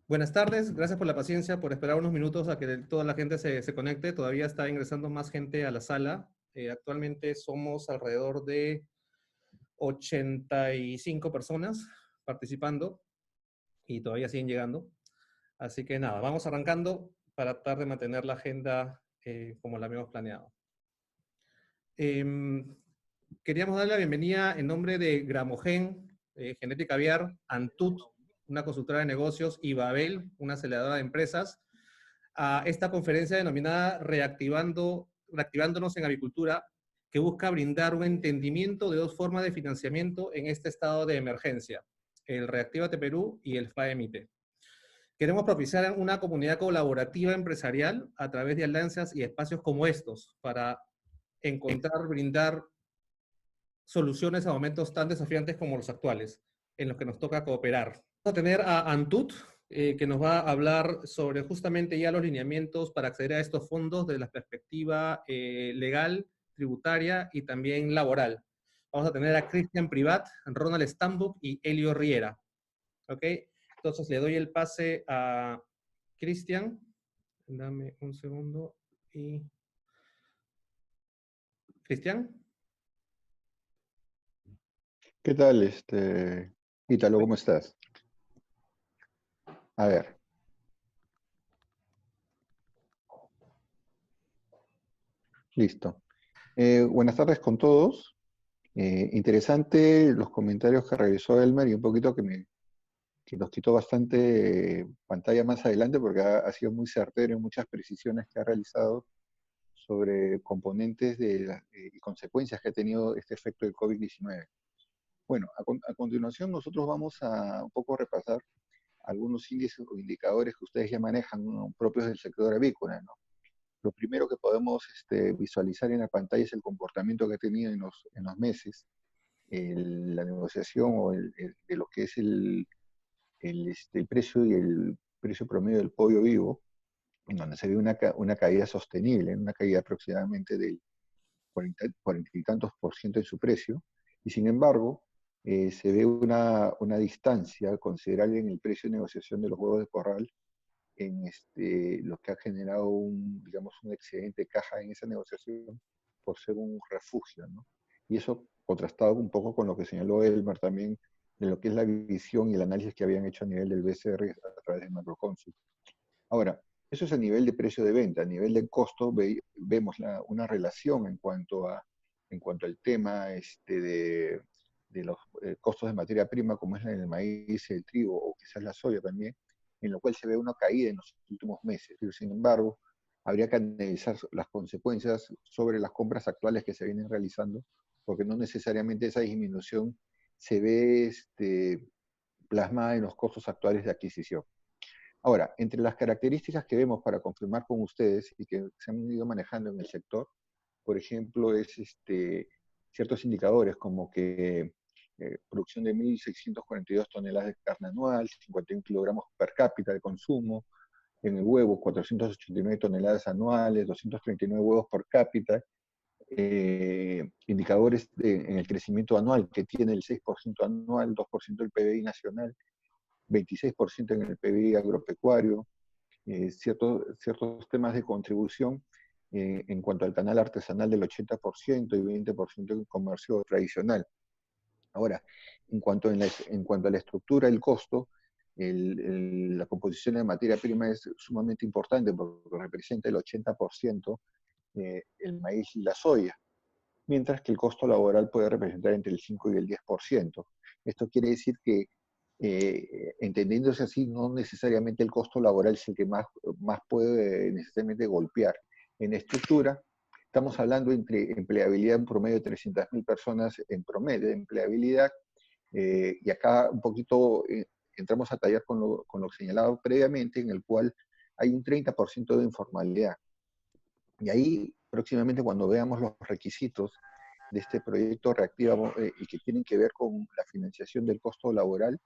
Buenas tardes, gracias por la paciencia, por esperar unos minutos a que toda la gente se conecte. Todavía está ingresando más gente a la sala. Actualmente somos alrededor de 85 personas participando y todavía siguen llegando. Así que nada, vamos arrancando para tratar de mantener la agenda como la habíamos planeado. Em, Queríamos dar la bienvenida en nombre de Gramogen, Genética Aviar, Antut, una consultora de negocios, y Babel, una aceleradora de empresas, a esta conferencia denominada Reactivándonos en Avicultura, que busca brindar un entendimiento de dos formas de financiamiento en este estado de emergencia, el Reactívate Perú y el FAEMITE. Queremos propiciar una comunidad colaborativa empresarial a través de alianzas y espacios como estos para encontrar, brindar soluciones a momentos tan desafiantes como los actuales, en los que nos toca cooperar. Vamos a tener a Antut, que nos va a hablar sobre justamente ya los lineamientos para acceder a estos fondos desde la perspectiva legal, tributaria y también laboral. Vamos a tener a Cristian Privat, Ronald Stambuk y Elio Riera. ¿Ok? Entonces le doy el pase a Cristian. Dame un segundo. Y... Cristian. ¿Qué tal, Ítalo, cómo estás? A ver. Listo. Buenas tardes con todos. Interesante los comentarios que realizó Elmer y un poquito que nos quitó bastante pantalla más adelante porque ha sido muy certero en muchas precisiones que ha realizado sobre componentes y consecuencias que ha tenido este efecto del COVID-19. Bueno, a continuación nosotros vamos a un poco repasar algunos índices o indicadores que ustedes ya manejan, ¿no?, propios del sector avícola, ¿no? Lo primero que podemos visualizar en la pantalla es el comportamiento que ha tenido en los meses, la negociación de lo que es el precio y el precio promedio del pollo vivo, en donde se ve una caída sostenible, una caída aproximadamente del 40 y tantos por ciento en su precio, y sin embargo, se ve una distancia considerable en el precio de negociación de los huevos de corral, en lo que ha generado digamos, un excedente de caja en esa negociación por ser un refugio, ¿no? Y eso contrastado un poco con lo que señaló Elmer también, de lo que es la visión y el análisis que habían hecho a nivel del BCR a través del Macroconsult. Ahora, eso es a nivel de precio de venta. A nivel de costo vemos una relación en cuanto al tema de los costos de materia prima, como es en el maíz, el trigo o quizás la soya también, en lo cual se ve una caída en los últimos meses. Pero, sin embargo, habría que analizar las consecuencias sobre las compras actuales que se vienen realizando, porque no necesariamente esa disminución se ve plasmada en los costos actuales de adquisición. Ahora, entre las características que vemos para confirmar con ustedes y que se han ido manejando en el sector, por ejemplo, es ciertos indicadores como que producción de 1.642 toneladas de carne anual, 51 kilogramos per cápita de consumo, en el huevo 489 toneladas anuales, 239 huevos por cápita, indicadores en el crecimiento anual que tiene el 6% anual, 2% del PBI nacional, 26% en el PBI agropecuario, ciertos temas de contribución en cuanto al canal artesanal del 80% y 20% en comercio tradicional. Ahora, en cuanto a la estructura del costo, la composición de materia prima es sumamente importante porque representa el 80% el maíz y la soya, mientras que el costo laboral puede representar entre el 5 y el 10%. Esto quiere decir que, entendiéndose así, no necesariamente el costo laboral es el que más puede necesariamente golpear. En estructura, estamos hablando entre empleabilidad en promedio de 300.000 personas en promedio de empleabilidad, y acá un poquito entramos a tallar con lo señalado previamente, en el cual hay un 30% de informalidad. Y ahí, próximamente, cuando veamos los requisitos de este proyecto Reactiva y que tienen que ver con la financiación del costo laboral,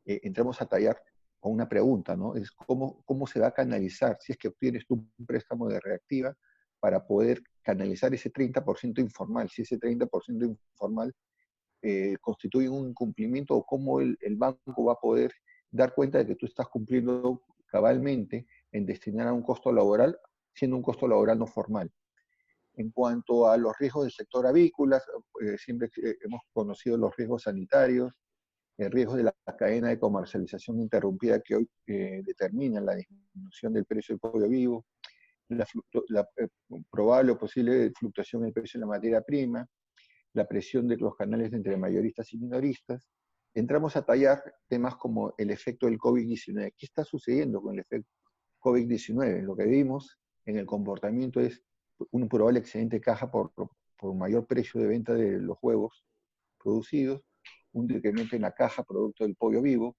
entramos a tallar con una pregunta, ¿no? Es cómo se va a canalizar, si es que obtienes tú un préstamo de Reactiva, para poder canalizar ese 30% informal, si ese 30% informal constituye un incumplimiento, o cómo el banco va a poder dar cuenta de que tú estás cumpliendo cabalmente en destinar a un costo laboral, siendo un costo laboral no formal. En cuanto a los riesgos del sector avícola, siempre hemos conocido los riesgos sanitarios, el riesgo de la cadena de comercialización interrumpida que hoy determina la disminución del precio del pollo vivo, la probable o posible fluctuación del precio de la materia prima, la presión de los canales entre mayoristas y minoristas. Entramos a tallar temas como el efecto del COVID-19. ¿Qué está sucediendo con el efecto COVID-19? Lo que vimos en el comportamiento es un probable excedente de caja por un mayor precio de venta de los huevos producidos, un decremento en la caja producto del pollo vivo,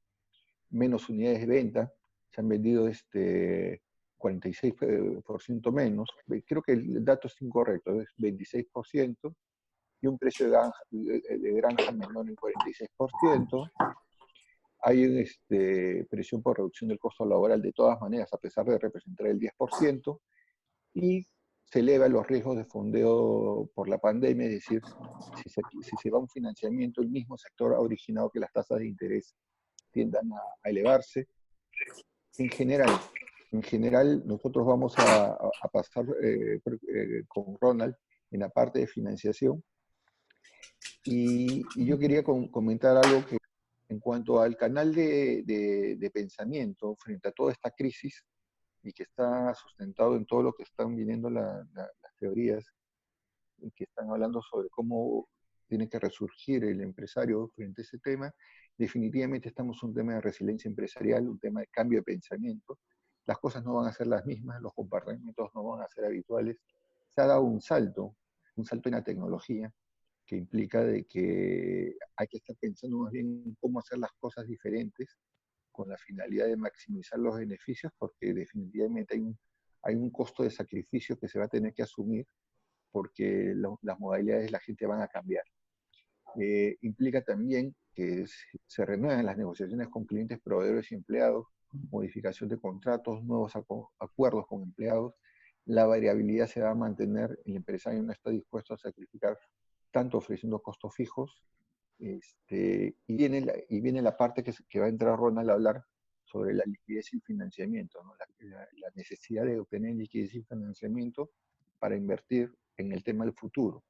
menos unidades de venta, se han vendido 46% menos, creo que el dato es incorrecto, es 26%, y un precio de granja menor en 46%. Hay presión por reducción del costo laboral de todas maneras, a pesar de representar el 10%, y se elevan los riesgos de fondeo por la pandemia, es decir, si se va a un financiamiento, el mismo sector ha originado que las tasas de interés tiendan a elevarse. En general, nosotros vamos a pasar con Ronald en la parte de financiación, y yo quería comentar algo que en cuanto al canal de pensamiento frente a toda esta crisis, y que está sustentado en todo lo que están viniendo las teorías, y que están hablando sobre cómo tiene que resurgir el empresario frente a ese tema. Definitivamente estamos en un tema de resiliencia empresarial, un tema de cambio de pensamiento. Las cosas no van a ser las mismas, los comportamientos no van a ser habituales. Se ha dado un salto en la tecnología, que implica de que hay que estar pensando más bien en cómo hacer las cosas diferentes, con la finalidad de maximizar los beneficios, porque definitivamente hay un costo de sacrificio que se va a tener que asumir, porque las modalidades de la gente van a cambiar. Implica también que se renuevan las negociaciones con clientes, proveedores y empleados, modificación de contratos, nuevos acuerdos con empleados. La variabilidad se va a mantener, el empresario no está dispuesto a sacrificar tanto ofreciendo costos fijos. Y viene la parte que va a entrar Ronald a hablar sobre la liquidez y financiamiento, ¿no? La necesidad de obtener liquidez y financiamiento para invertir en el tema del futuro.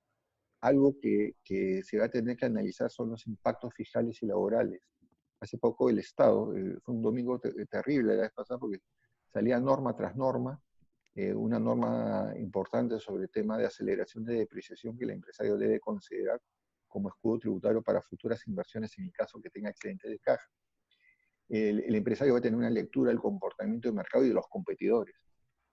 Algo que se va a tener que analizar son los impactos fiscales y laborales. Hace poco el Estado, fue un domingo terrible la vez pasada, porque salía norma tras norma, una norma importante sobre el tema de aceleración de depreciación que el empresario debe considerar como escudo tributario para futuras inversiones en el caso que tenga excedente de caja. El empresario va a tener una lectura del comportamiento del mercado y de los competidores.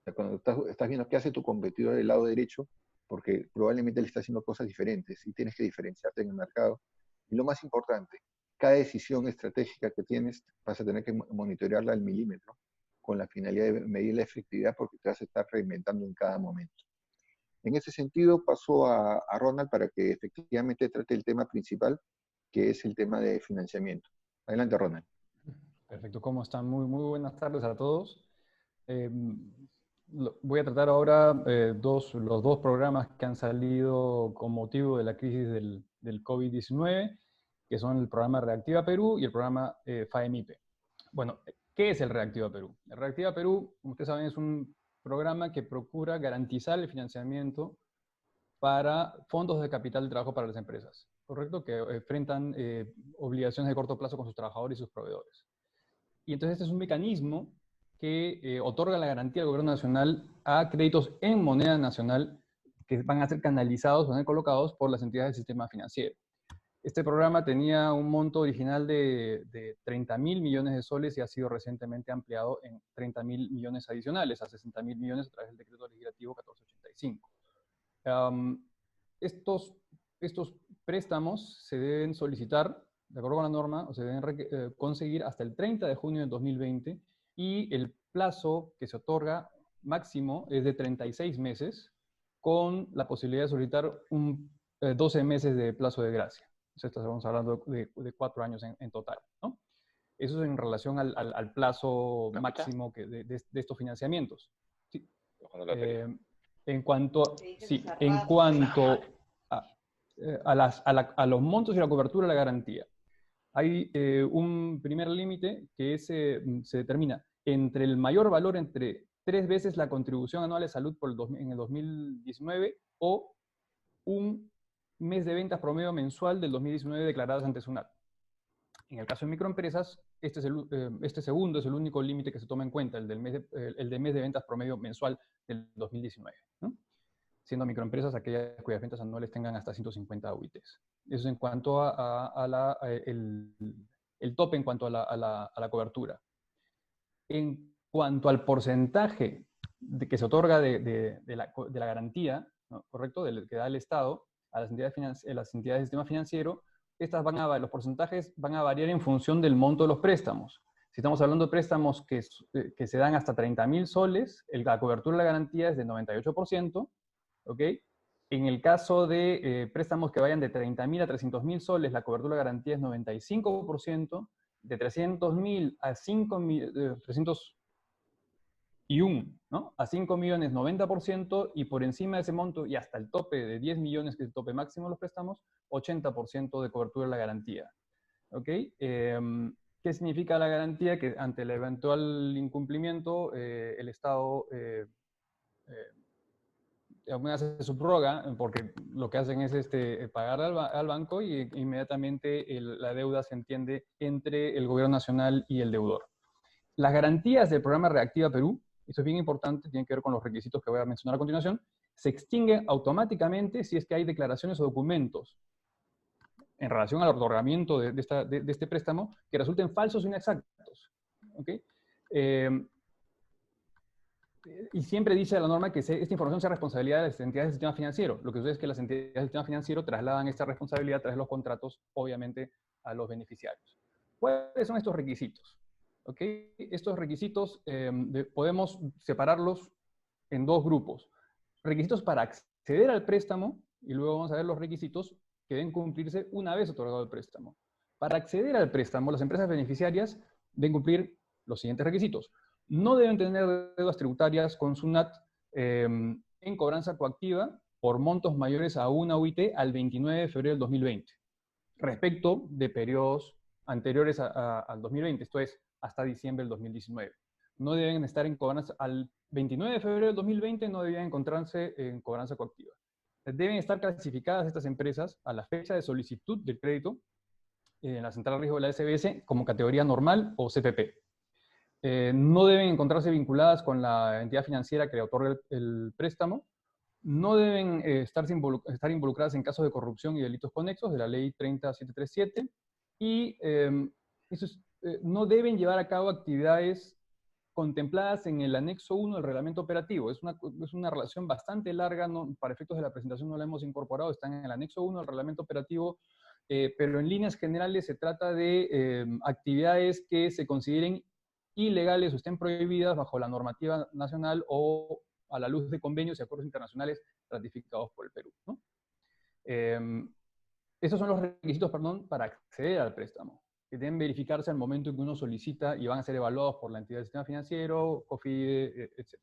O sea, cuando estás viendo qué hace tu competidor del lado derecho, porque probablemente le está haciendo cosas diferentes y tienes que diferenciarte en el mercado. Y lo más importante, cada decisión estratégica que tienes vas a tener que monitorearla al milímetro, con la finalidad de medir la efectividad, porque te vas a estar reinventando en cada momento. En ese sentido, paso a Ronald para que efectivamente trate el tema principal, que es el tema de financiamiento. Adelante, Ronald. Perfecto, ¿cómo están? Muy, muy buenas tardes a todos. Voy a tratar ahora los dos programas que han salido con motivo de la crisis del COVID-19, que son el programa Reactiva Perú y el programa FAEMIPE. Bueno, ¿qué es el Reactiva Perú? El Reactiva Perú, como ustedes saben, es un programa que procura garantizar el financiamiento para fondos de capital de trabajo para las empresas, ¿correcto? Que enfrentan obligaciones de corto plazo con sus trabajadores y sus proveedores. Y entonces este es un mecanismo que otorga la garantía del gobierno nacional a créditos en moneda nacional que van a ser canalizados, van a ser colocados por las entidades del sistema financiero. Este programa tenía un monto original de 30.000 millones de soles y ha sido recientemente ampliado en 30.000 millones adicionales, a 60.000 millones a través del decreto legislativo 1485. Estos préstamos se deben solicitar, de acuerdo con la norma, o se deben conseguir hasta el 30 de junio de 2020, y el plazo que se otorga máximo es de 36 meses, con la posibilidad de solicitar 12 meses de plazo de gracia. Entonces, estamos hablando de 4 años en total, ¿no? Eso es en relación al plazo máximo de estos financiamientos. Sí. En cuanto a los montos y la cobertura de la garantía, hay un primer límite que se determina entre el mayor valor entre 3 veces la contribución anual de salud en el 2019 o un mes de ventas promedio mensual del 2019 declaradas ante SUNAT. En el caso de microempresas, este segundo es el único límite que se toma en cuenta, el del mes de ventas promedio mensual del 2019, ¿no? Siendo microempresas aquellas cuyas ventas anuales tengan hasta 150 UITs. Eso es en cuanto el tope en cuanto a la cobertura. En cuanto al porcentaje que se otorga de la garantía, ¿no? ¿Correcto?, que da el Estado a las entidades del sistema financiero, los porcentajes van a variar en función del monto de los préstamos. Si estamos hablando de préstamos que se dan hasta 30.000 soles, la cobertura de la garantía es de 98%, ¿ok? En el caso de préstamos que vayan de 30.000 a 300.000 soles, la cobertura de garantía es 95%, de 300.000 a 301, ¿no? A 5 millones 90%, y por encima de ese monto y hasta el tope de 10 millones, que es el tope máximo de los préstamos, 80% de cobertura de la garantía. ¿Ok? ¿Qué significa la garantía? Que ante el eventual incumplimiento, el Estado algunas veces se subroga, porque lo que hacen es pagar al banco, y inmediatamente la deuda se entiende entre el gobierno nacional y el deudor. Las garantías del programa Reactiva Perú, esto es bien importante, tiene que ver con los requisitos que voy a mencionar a continuación, se extinguen automáticamente si es que hay declaraciones o documentos en relación al otorgamiento de este préstamo que resulten falsos o inexactos. ¿Okay? Y siempre dice la norma que esta información sea responsabilidad de las entidades del sistema financiero. Lo que sucede es que las entidades del sistema financiero trasladan esta responsabilidad tras los contratos, obviamente, a los beneficiarios. ¿Cuáles son estos requisitos? ¿Okay? Estos requisitos podemos separarlos en dos grupos. Requisitos para acceder al préstamo, y luego vamos a ver los requisitos que deben cumplirse una vez otorgado el préstamo. Para acceder al préstamo, las empresas beneficiarias deben cumplir los siguientes requisitos. No deben tener deudas tributarias con SUNAT en cobranza coactiva por montos mayores a una UIT al 29 de febrero del 2020, respecto de periodos anteriores al 2020, esto es, hasta diciembre del 2019. No deben estar en cobranza al 29 de febrero del 2020, no debían encontrarse en cobranza coactiva. Deben estar clasificadas estas empresas a la fecha de solicitud del crédito en la central de riesgo de la SBS como categoría normal o CPP. No deben encontrarse vinculadas con la entidad financiera que le otorga el préstamo. No deben estar involucradas en casos de corrupción y delitos conexos de la ley 30737. Y no deben llevar a cabo actividades contempladas en el anexo 1 del reglamento operativo. Es una relación bastante larga, para efectos de la presentación no la hemos incorporado, está en el anexo 1 del reglamento operativo, pero en líneas generales se trata de actividades que se consideren ilegales o estén prohibidas bajo la normativa nacional o a la luz de convenios y acuerdos internacionales ratificados por el Perú, ¿no? Esos son los requisitos, para acceder al préstamo, que deben verificarse al momento en que uno solicita y van a ser evaluados por la entidad del sistema financiero, COFIDE, etc.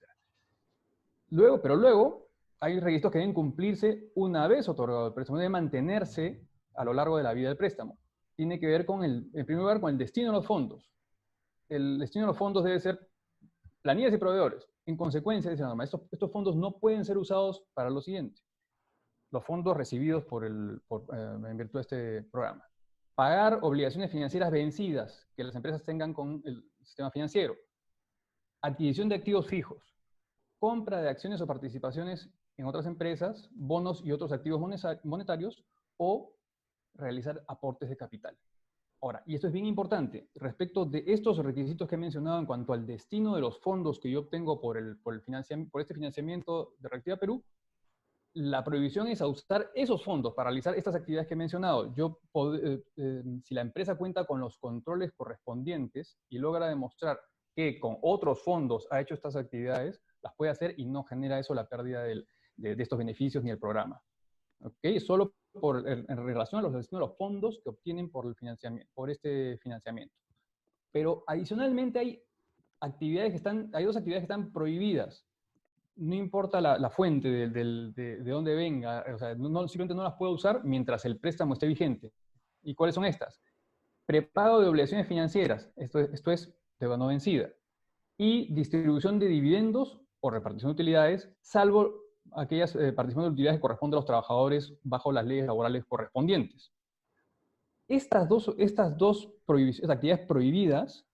Pero luego hay requisitos que deben cumplirse una vez otorgado el préstamo, deben mantenerse a lo largo de la vida del préstamo. Tiene que ver en primer lugar, con el destino de los fondos. El destino de los fondos debe ser planillas y proveedores. En consecuencia, dice la norma, estos fondos no pueden ser usados para lo siguiente: los fondos recibidos en virtud de este programa. Pagar obligaciones financieras vencidas que las empresas tengan con el sistema financiero. Adquisición de activos fijos. Compra de acciones o participaciones en otras empresas, bonos y otros activos monetarios, o realizar aportes de capital. Ahora, y esto es bien importante, respecto de estos requisitos que he mencionado en cuanto al destino de los fondos que yo obtengo por este financiamiento de Reactiva Perú, la prohibición es a usar esos fondos para realizar estas actividades que he mencionado. Si la empresa cuenta con los controles correspondientes y logra demostrar que con otros fondos ha hecho estas actividades, las puede hacer y no genera eso la pérdida de estos beneficios ni el programa. ¿Okay? Solo en relación a los destinos de los fondos que obtienen por este financiamiento. Pero adicionalmente hay dos actividades que están prohibidas. No importa la fuente de dónde venga, o sea, simplemente no las puedo usar mientras el préstamo esté vigente. ¿Y cuáles son estas? prepago de obligaciones financieras, esto es deuda no vencida, y distribución de dividendos o repartición de utilidades, salvo aquellas participaciones de utilidades que corresponden a los trabajadores bajo las leyes laborales correspondientes. Estas dos actividades prohibidas,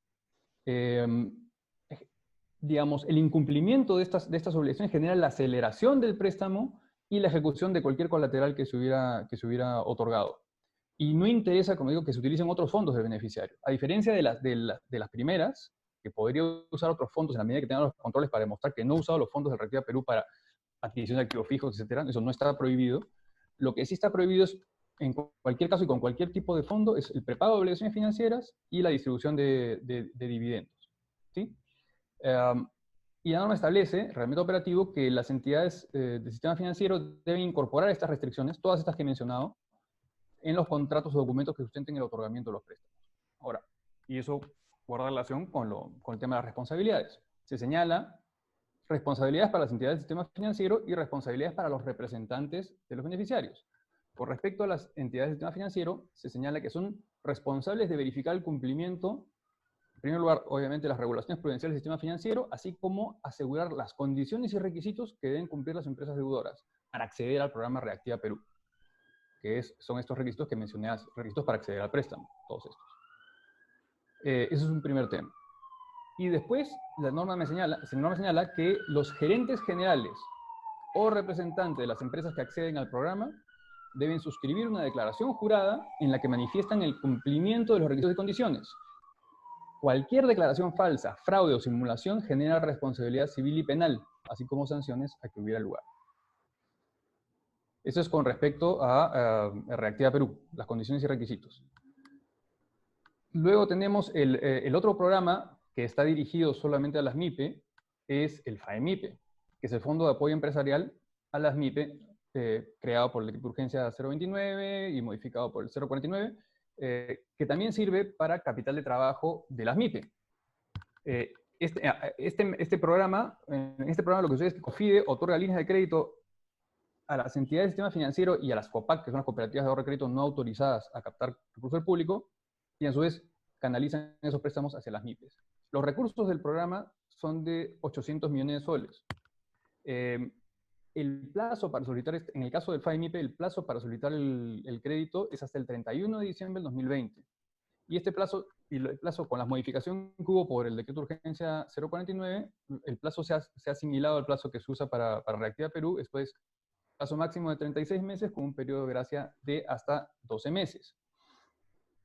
digamos, el incumplimiento de estas obligaciones genera la aceleración del préstamo y la ejecución de cualquier colateral que se hubiera otorgado. Y no interesa, como digo, que se utilicen otros fondos del beneficiario. A diferencia de las primeras, que podría usar otros fondos en la medida que tengan los controles para demostrar que no ha usado los fondos de Reactiva Perú para adquisición de activos fijos, etc. Eso no está prohibido. Lo que sí está prohibido es, en cualquier caso y con cualquier tipo de fondo, es el prepago de obligaciones financieras y la distribución de dividendos. ¿Sí? Y la norma establece, reglamento operativo, que las entidades del sistema financiero deben incorporar estas restricciones, todas estas que he mencionado, en los contratos o documentos que sustenten el otorgamiento de los préstamos. Ahora, y eso guarda relación con el tema de las responsabilidades. Se señala responsabilidades para las entidades del sistema financiero y responsabilidades para los representantes de los beneficiarios. Con respecto a las entidades del sistema financiero, se señala que son responsables de verificar el cumplimiento, en primer lugar, obviamente, las regulaciones prudenciales del sistema financiero, así como asegurar las condiciones y requisitos que deben cumplir las empresas deudoras para acceder al programa Reactiva Perú, que son estos requisitos que mencioné, requisitos para acceder al préstamo, todos estos. Ese es un primer tema. Y después, la norma señala que los gerentes generales o representantes de las empresas que acceden al programa deben suscribir una declaración jurada en la que manifiestan el cumplimiento de los requisitos y condiciones. Cualquier declaración falsa, fraude o simulación genera responsabilidad civil y penal, así como sanciones a que hubiera lugar. Eso es con respecto a Reactiva Perú, las condiciones y requisitos. Luego tenemos el otro programa que está dirigido solamente a las MIPE, es el FAEMIPE, que es el Fondo de Apoyo Empresarial a las MIPE, creado por el Decreto de Urgencia 029 y modificado por el 049, que también sirve para capital de trabajo de las MIPE. En este programa lo que sucede es que COFIDE otorga líneas de crédito a las entidades del sistema financiero y a las COPAC, que son las cooperativas de ahorro de crédito no autorizadas a captar recursos del público, y a su vez canalizan esos préstamos hacia las MIPES. Los recursos del programa son de 800 millones de soles. El plazo para solicitar, en el caso del FAEMIPE, el plazo para solicitar el crédito es hasta el 31 de diciembre del 2020. Y el plazo con la modificación que hubo por el Decreto de Urgencia 049, el plazo se ha asimilado al plazo que se usa para Reactiva Perú, esto es plazo máximo de 36 meses con un periodo de gracia de hasta 12 meses.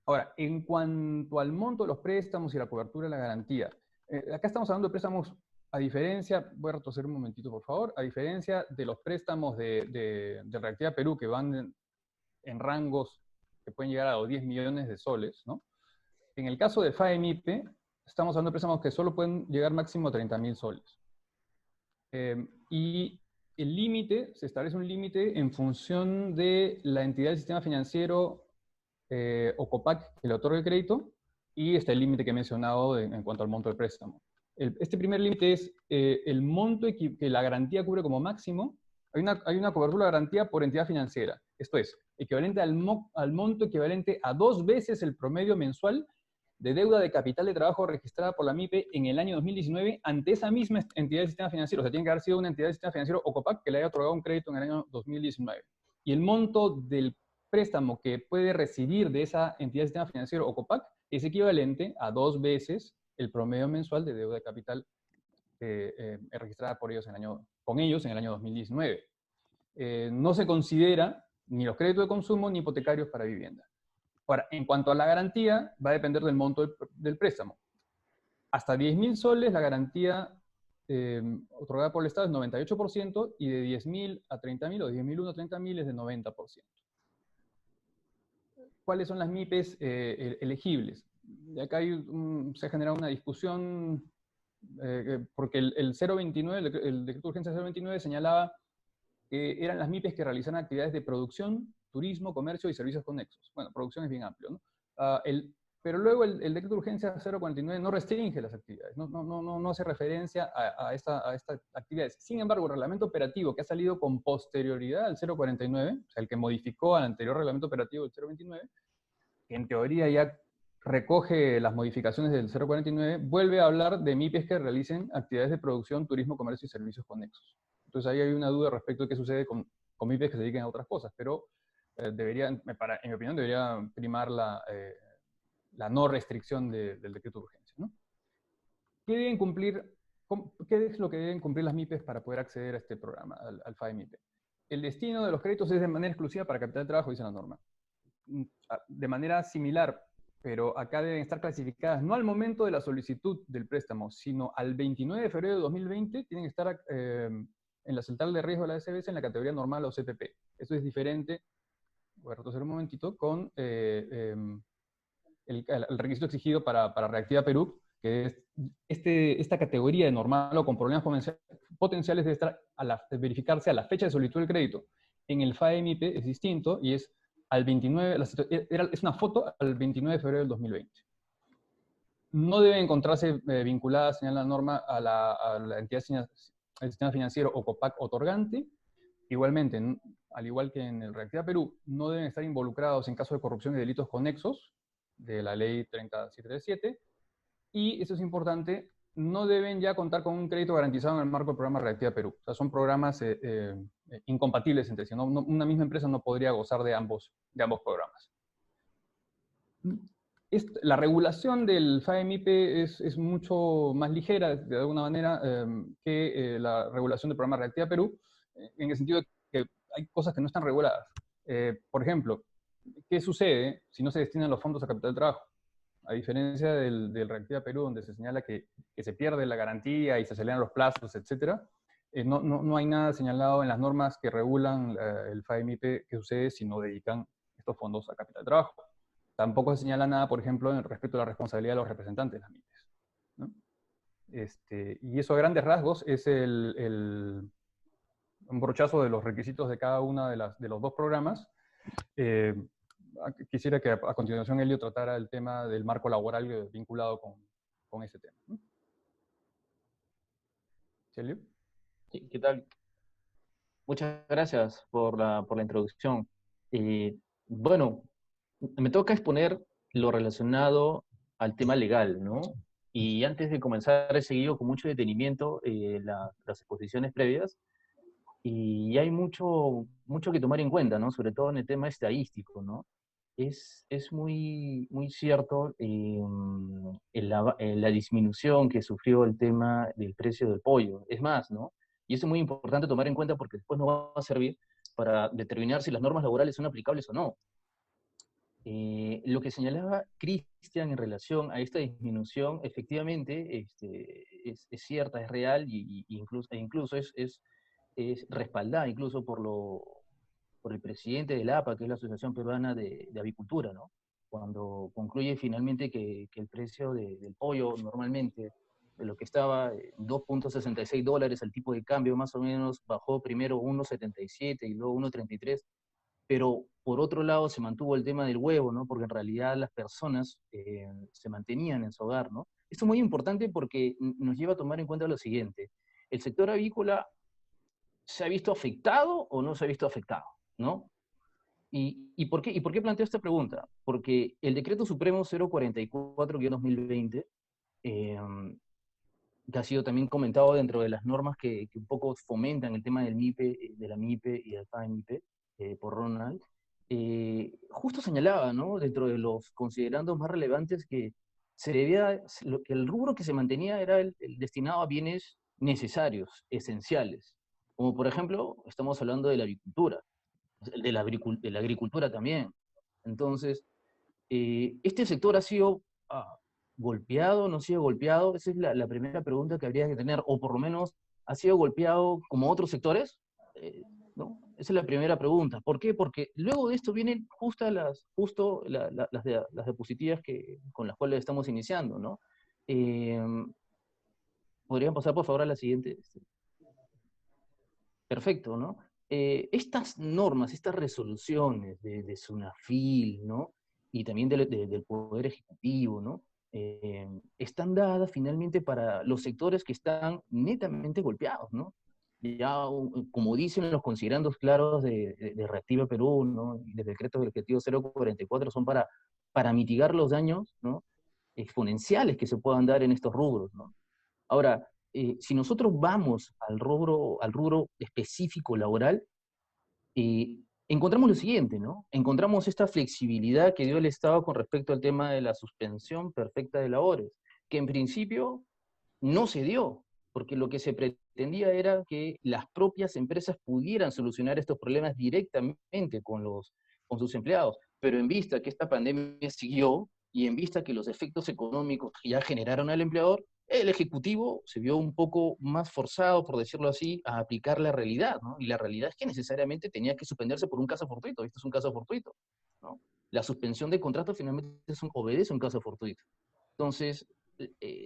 Ahora, en cuanto al monto de los préstamos y la cobertura de la garantía, acá estamos hablando de préstamos, a diferencia, voy a retroceder un momentito por favor, a diferencia de los préstamos de Reactiva Perú que van en rangos que pueden llegar a los 10 millones de soles, ¿no? En el caso de FAEMIPE, estamos hablando de préstamos que solo pueden llegar máximo a 30.000 soles. Y el límite, se establece un límite en función de la entidad del sistema financiero o COPAC que le otorga el crédito, y está el límite que he mencionado en cuanto al monto del préstamo. Este primer límite es el monto que la garantía cubre como máximo. Hay una cobertura de garantía por entidad financiera. Esto es, equivalente al monto equivalente a 2 veces el promedio mensual de deuda de capital de trabajo registrada por la MIPE en el año 2019 ante esa misma entidad del sistema financiero. O sea, tiene que haber sido una entidad del sistema financiero o COPAC que le haya otorgado un crédito en el año 2019. Y el monto del préstamo que puede recibir de esa entidad del sistema financiero o COPAC es equivalente a 2 veces el promedio mensual de deuda de capital registrada por ellos con ellos en el año 2019. No se considera ni los créditos de consumo ni hipotecarios para vivienda. Ahora, en cuanto a la garantía, va a depender del monto del préstamo. Hasta 10.000 soles la garantía otorgada por el Estado es 98%, y de 10.000 a 30.000 o de 10.001 a 30.000 es de 90%. ¿Cuáles son las MIPES elegibles? Y acá se ha generado una discusión porque el 029, el decreto de urgencia 029 señalaba que eran las MIPES que realizan actividades de producción, turismo, comercio y servicios conexos. Bueno, producción es bien amplio, ¿no? Pero luego el decreto de urgencia 049 no restringe las actividades, no hace referencia a estas actividades. Sin embargo, el reglamento operativo que ha salido con posterioridad al 049, o sea, el que modificó al anterior reglamento operativo del 029, que en teoría ya recoge las modificaciones del 049, vuelve a hablar de MIPES que realicen actividades de producción, turismo, comercio y servicios conexos. Entonces ahí hay una duda respecto a qué sucede con MIPES que se dediquen a otras cosas, pero en mi opinión, debería primar la no restricción del decreto de urgencia, ¿no? ¿Qué deben cumplir? ¿Qué es lo que deben cumplir las MIPES para poder acceder a este programa, al FAE-MIPE? El destino de los créditos es de manera exclusiva para capital de trabajo, dice la norma. De manera similar, pero acá deben estar clasificadas no al momento de la solicitud del préstamo, sino al 29 de febrero de 2020, tienen que estar en la central de riesgo de la SBS en la categoría normal o CPP. Eso es diferente, voy a retroceder un momentito, con el requisito exigido para Reactiva Perú, que es esta categoría de normal o con problemas potenciales debe estar verificarse a la fecha de solicitud del crédito. En el FAE-MIPE es distinto y es al 29, es una foto al 29 de febrero del 2020. No debe encontrarse vinculada, señala la norma, a la entidad al sistema financiero o COPAC otorgante. Igualmente, al igual que en el Reactiva Perú, no deben estar involucrados en caso de corrupción y delitos conexos de la ley 30737. Y, eso es importante, no deben ya contar con un crédito garantizado en el marco del programa Reactiva Perú. O sea, son programas incompatibles entre sí. Una misma empresa no podría gozar de ambos programas. La regulación del FAE-MIPE es mucho más ligera, de alguna manera, que la regulación del programa Reactiva Perú, en el sentido de que hay cosas que no están reguladas. Por ejemplo, ¿qué sucede si no se destinan los fondos a capital de trabajo? A diferencia del Reactiva Perú, donde se señala que se pierde la garantía y se aceleran los plazos, etc., no hay nada señalado en las normas que regulan el FAE-MIPE que sucede si no dedican estos fondos a capital de trabajo. Tampoco se señala nada, por ejemplo, respecto a la responsabilidad de los representantes de las MIPES, ¿no? Y eso a grandes rasgos es un brochazo de los requisitos de cada uno de los dos programas. Quisiera que a continuación Elio tratara el tema del marco laboral vinculado con ese tema, ¿no? ¿Sí, Elio? Sí, ¿qué tal? Muchas gracias por la introducción. Bueno, me toca exponer lo relacionado al tema legal, ¿no? Y antes de comenzar he seguido con mucho detenimiento las exposiciones previas, y hay mucho que tomar en cuenta, ¿no? Sobre todo en el tema estadístico, ¿no? Es muy cierto la disminución que sufrió el tema del precio del pollo. Es más, ¿no? Y eso es muy importante tomar en cuenta porque después nos va a servir para determinar si las normas laborales son aplicables o no. Lo que señalaba Cristian en relación a esta disminución, efectivamente, es cierta, es real, e incluso es respaldada incluso por el presidente de la APA, que es la Asociación Peruana de Avicultura, ¿no? Cuando concluye finalmente que el precio del pollo normalmente, de lo que estaba $2.66 al tipo de cambio, más o menos bajó primero 1.77 y luego 1.33, pero por otro lado se mantuvo el tema del huevo, ¿no? Porque en realidad las personas se mantenían en su hogar, ¿no? Esto es muy importante porque nos lleva a tomar en cuenta lo siguiente: el sector avícola se ha visto afectado o no se ha visto afectado, ¿no? ¿Y por qué planteo esta pregunta? Porque el Decreto Supremo 044-2020, que ha sido también comentado dentro de las normas que un poco fomentan el tema del MIPE, de la MIPE y del FAE-MIPE, por Ronald, justo señalaba, ¿no? Dentro de los considerandos más relevantes que el rubro que se mantenía era el destinado a bienes necesarios, esenciales, como por ejemplo, estamos hablando de la avicultura, de la agricultura también. Entonces, ¿este sector ha sido golpeado, no ha sido golpeado? Esa es la primera pregunta que habría que tener, o por lo menos, ¿ha sido golpeado como otros sectores? ¿No? Esa es la primera pregunta. ¿Por qué? Porque luego de esto vienen las diapositivas con las cuales estamos iniciando, ¿no? ¿Podrían pasar, por favor, a la siguiente? Perfecto, ¿no? Estas normas, estas resoluciones de SUNAFIL, ¿no? Y también del Poder Ejecutivo, ¿no? Están dadas finalmente para los sectores que están netamente golpeados, ¿no? Ya, como dicen los considerandos claros de Reactiva Perú, ¿no? Y del decreto del objetivo 044, son para para mitigar los daños, ¿no?, exponenciales que se puedan dar en estos rubros, ¿no? Ahora, si nosotros vamos al rubro específico laboral, encontramos lo siguiente, ¿no? Encontramos esta flexibilidad que dio el Estado con respecto al tema de la suspensión perfecta de labores, que en principio no se dio, porque lo que se pretendía era que las propias empresas pudieran solucionar estos problemas directamente con sus empleados. Pero en vista que esta pandemia siguió, y en vista que los efectos económicos ya generaron al empleador, el Ejecutivo se vio un poco más forzado, por decirlo así, a aplicar la realidad, ¿no? Y la realidad es que necesariamente tenía que suspenderse por un caso fortuito. Esto es un caso fortuito, ¿no? La suspensión de contrato finalmente obedece a un caso fortuito. Entonces,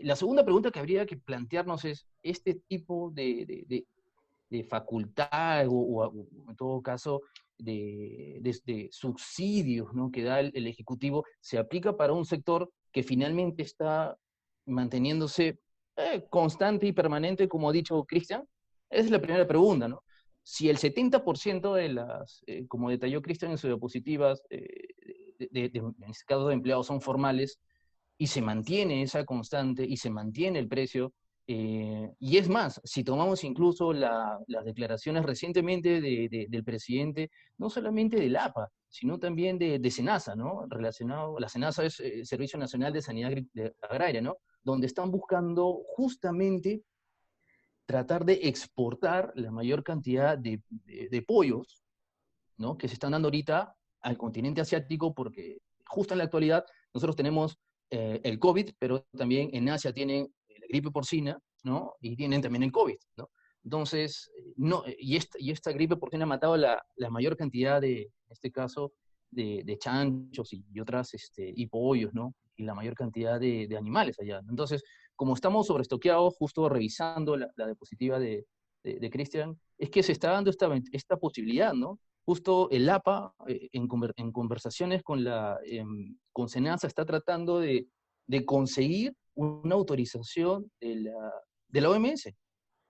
la segunda pregunta que habría que plantearnos es, ¿este tipo de facultad o en todo caso de subsidios, ¿no?, que da el Ejecutivo se aplica para un sector que finalmente está manteniéndose constante y permanente, como ha dicho Cristian? Esa es la primera pregunta, ¿no? Si el 70% de las, como detalló Cristian en sus diapositivas, en este caso de empleados son formales, y se mantiene esa constante y se mantiene el precio. Y es más, si tomamos incluso las declaraciones recientemente del presidente, no solamente del APA, sino también de SENASA, ¿no? Relacionado, la SENASA es Servicio Nacional de Sanidad Agraria, ¿no? Donde están buscando justamente tratar de exportar la mayor cantidad de pollos, ¿no?, que se están dando ahorita al continente asiático, porque justo en la actualidad nosotros tenemos el COVID, pero también en Asia tienen la gripe porcina, ¿no?, y tienen también el COVID, ¿no? Entonces, no, y esta gripe porcina ha matado la mayor cantidad en este caso, de chanchos y otras, y pollos, ¿no?, y la mayor cantidad de animales allá. Entonces, como estamos sobreestoqueados, justo revisando la diapositiva de Cristian, es que se está dando esta posibilidad, ¿no? Justo el APA, en conversaciones con SENASA, está tratando de conseguir una autorización de la OMS,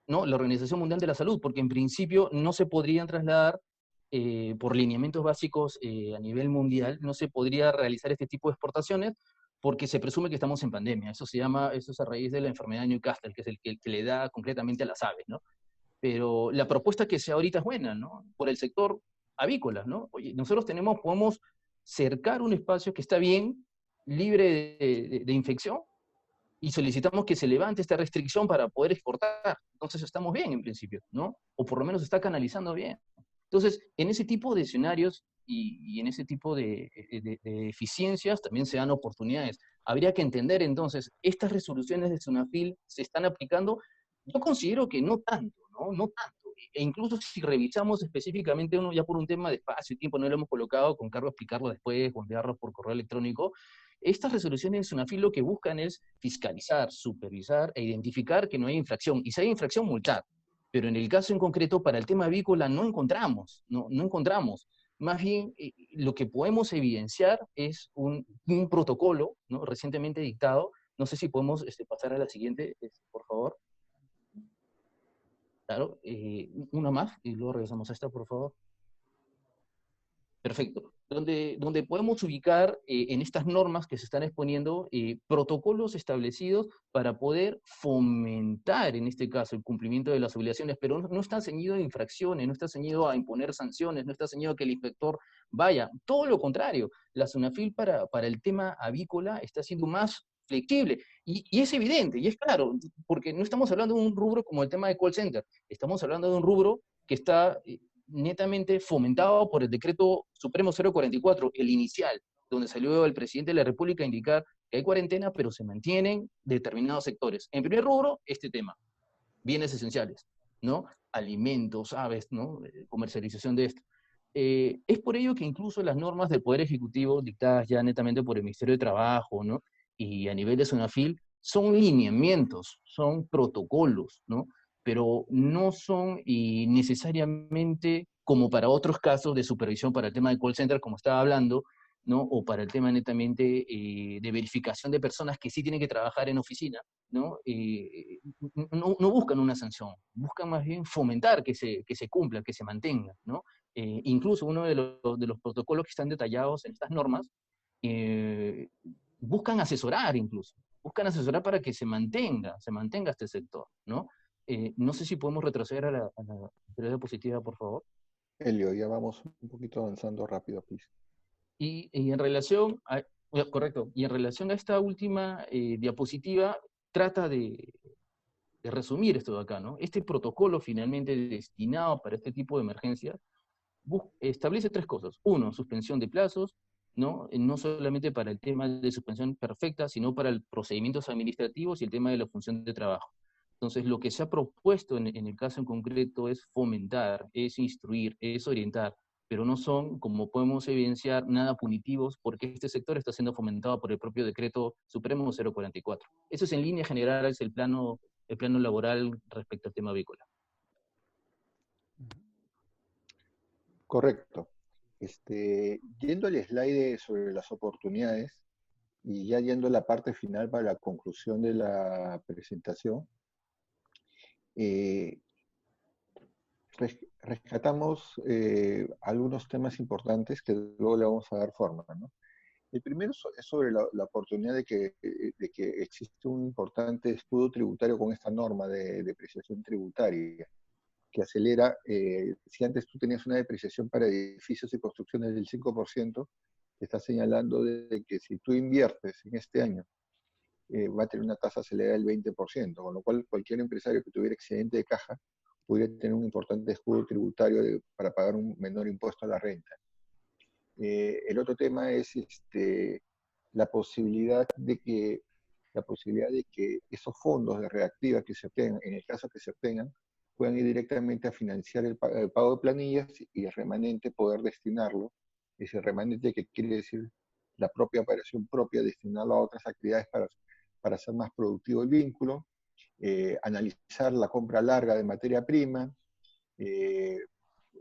¿no?, la Organización Mundial de la Salud, porque en principio no se podrían trasladar, por lineamientos básicos a nivel mundial, no se podría realizar este tipo de exportaciones, porque se presume que estamos en pandemia. Eso es a raíz de la enfermedad de Newcastle, que es el que le da concretamente a las aves, ¿no? Pero la propuesta que se ahorita es buena, ¿no?, por el sector avícola, ¿no? Oye, nosotros podemos cercar un espacio que está bien, libre de infección, y solicitamos que se levante esta restricción para poder exportar. Entonces estamos bien en principio, ¿no? O por lo menos se está canalizando bien. Entonces, en ese tipo de escenarios y en ese tipo de eficiencias también se dan oportunidades. Habría que entender entonces, ¿estas resoluciones de SUNAFIL se están aplicando? Yo considero que no tanto, ¿no? No tanto. E incluso si revisamos específicamente uno ya por un tema de espacio y tiempo, no lo hemos colocado, con cargo a explicarlo después o enviarlo por correo electrónico. Estas resoluciones de SUNAFIL lo que buscan es fiscalizar, supervisar e identificar que no hay infracción. Y si hay infracción, multar. Pero en el caso en concreto, para el tema avícola, no encontramos. Más bien, lo que podemos evidenciar es un protocolo, ¿no?, recientemente dictado. No sé si podemos pasar a la siguiente, por favor. Claro, una más, y luego regresamos a esta, por favor. Perfecto. Donde podemos ubicar en estas normas que se están exponiendo protocolos establecidos para poder fomentar, en este caso, el cumplimiento de las obligaciones, pero no está ceñido a infracciones, no está ceñido a imponer sanciones, no está ceñido a que el inspector vaya. Todo lo contrario, la SUNAFIL para el tema avícola está siendo más flexible. Y es evidente, y es claro, porque no estamos hablando de un rubro como el tema de call center, estamos hablando de un rubro que está netamente fomentado por el decreto Supremo 044, el inicial, donde salió el presidente de la República a indicar que hay cuarentena, pero se mantienen determinados sectores. En primer rubro, este tema, bienes esenciales, ¿no? Alimentos, aves, ¿no?, comercialización de esto. Es por ello que incluso las normas del Poder Ejecutivo, dictadas ya netamente por el Ministerio de Trabajo, ¿no?, y a nivel de SUNAFIL, son lineamientos, son protocolos, ¿no?, pero no son necesariamente como para otros casos de supervisión para el tema de call center, como estaba hablando, ¿no?, o para el tema netamente de verificación de personas que sí tienen que trabajar en oficina, ¿no? No buscan una sanción, buscan más bien fomentar que se cumpla, que se mantenga, ¿no? Incluso uno de los protocolos que están detallados en estas normas buscan asesorar incluso, buscan asesorar para que se mantenga este sector, ¿no? No sé si podemos retroceder a la diapositiva, por favor. Elio, ya vamos un poquito avanzando rápido, please. Y en relación a, correcto, y en relación a esta última diapositiva, trata de resumir esto de acá, ¿no? Este protocolo finalmente destinado para este tipo de emergencias establece 3 cosas. 1, suspensión de plazos, ¿no? No solamente para el tema de suspensión perfecta, sino para los procedimientos administrativos y el tema de la función de trabajo. Entonces, lo que se ha propuesto en el caso en concreto es fomentar, es instruir, es orientar, pero no son, como podemos evidenciar, nada punitivos, porque este sector está siendo fomentado por el propio Decreto Supremo 044. Eso es en línea general, es el plano laboral respecto al tema avícola. Correcto. Yendo al slide sobre las oportunidades y ya yendo a la parte final para la conclusión de la presentación, rescatamos algunos temas importantes que luego le vamos a dar forma, ¿no? El primero es sobre la oportunidad de que existe un importante escudo tributario con esta norma de depreciación tributaria, que acelera, si antes tú tenías una depreciación para edificios y construcciones del 5%, te está señalando de que si tú inviertes en este año, va a tener una tasa acelerada del 20%, con lo cual cualquier empresario que tuviera excedente de caja podría tener un importante escudo tributario para pagar un menor impuesto a la renta. El otro tema es la posibilidad de que esos fondos de reactiva que se obtengan, en el caso que se obtengan, puedan ir directamente a financiar el pago de planillas y el remanente poder destinarlo, ese remanente que quiere decir la propia operación propia, destinarlo a otras actividades para hacer más productivo el vínculo, analizar la compra larga de materia prima,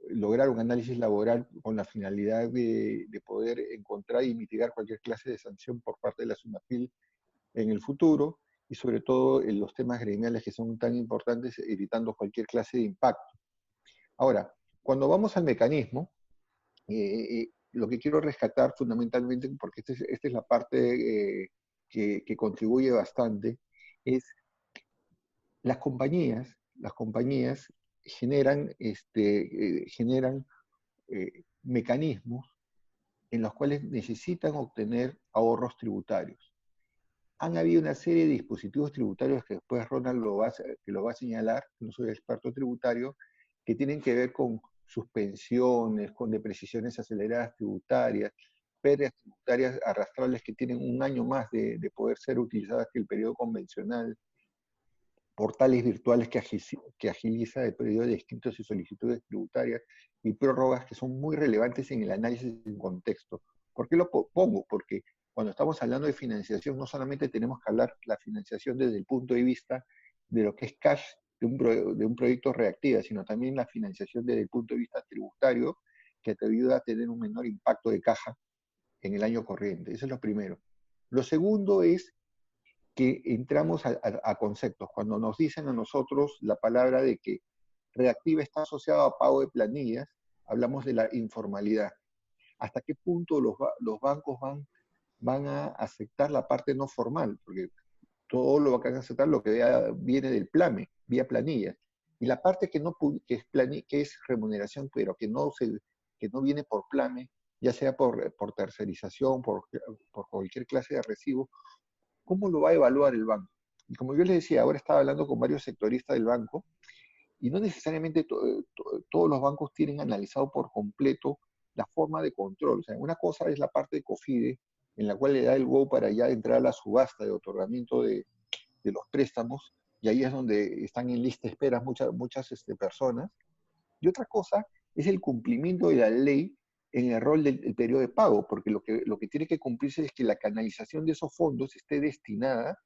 lograr un análisis laboral con la finalidad de poder encontrar y mitigar cualquier clase de sanción por parte de la SUNAFIL en el futuro, y sobre todo en los temas gremiales que son tan importantes, evitando cualquier clase de impacto. Ahora, cuando vamos al mecanismo, lo que quiero rescatar fundamentalmente, porque esta es la parte que contribuye bastante, es las compañías generan, mecanismos en los cuales necesitan obtener ahorros tributarios. Han habido una serie de dispositivos tributarios que después Ronald lo va a señalar, no soy experto tributario, que tienen que ver con suspensiones, con depreciaciones aceleradas tributarias, pérdidas tributarias arrastrables que tienen un año más de poder ser utilizadas que el periodo convencional, portales virtuales que agiliza el periodo de escritos y solicitudes tributarias y prórrogas que son muy relevantes en el análisis en contexto. ¿Por qué lo pongo? Porque cuando estamos hablando de financiación, no solamente tenemos que hablar la financiación desde el punto de vista de lo que es cash de un proyecto reactiva, sino también la financiación desde el punto de vista tributario, que te ayuda a tener un menor impacto de caja en el año corriente. Eso es lo primero. Lo segundo es que entramos a conceptos. Cuando nos dicen a nosotros la palabra de que reactiva está asociado a pago de planillas, hablamos de la informalidad. ¿Hasta qué punto los bancos van a aceptar la parte no formal? Porque todo lo van a aceptar lo que viene del PLAME, vía planillas. Y la parte que es remuneración, pero que no viene por PLAME, ya sea por tercerización, por cualquier clase de recibo, ¿cómo lo va a evaluar el banco? Y como yo les decía, ahora estaba hablando con varios sectoristas del banco, y no necesariamente todos los bancos tienen analizado por completo la forma de control. O sea, una cosa es la parte de COFIDE, en la cual le da el go para ya entrar a la subasta de otorgamiento de los préstamos, y ahí es donde están en lista de espera muchas personas. Y otra cosa es el cumplimiento de la ley en el rol del periodo de pago, porque lo que tiene que cumplirse es que la canalización de esos fondos esté destinada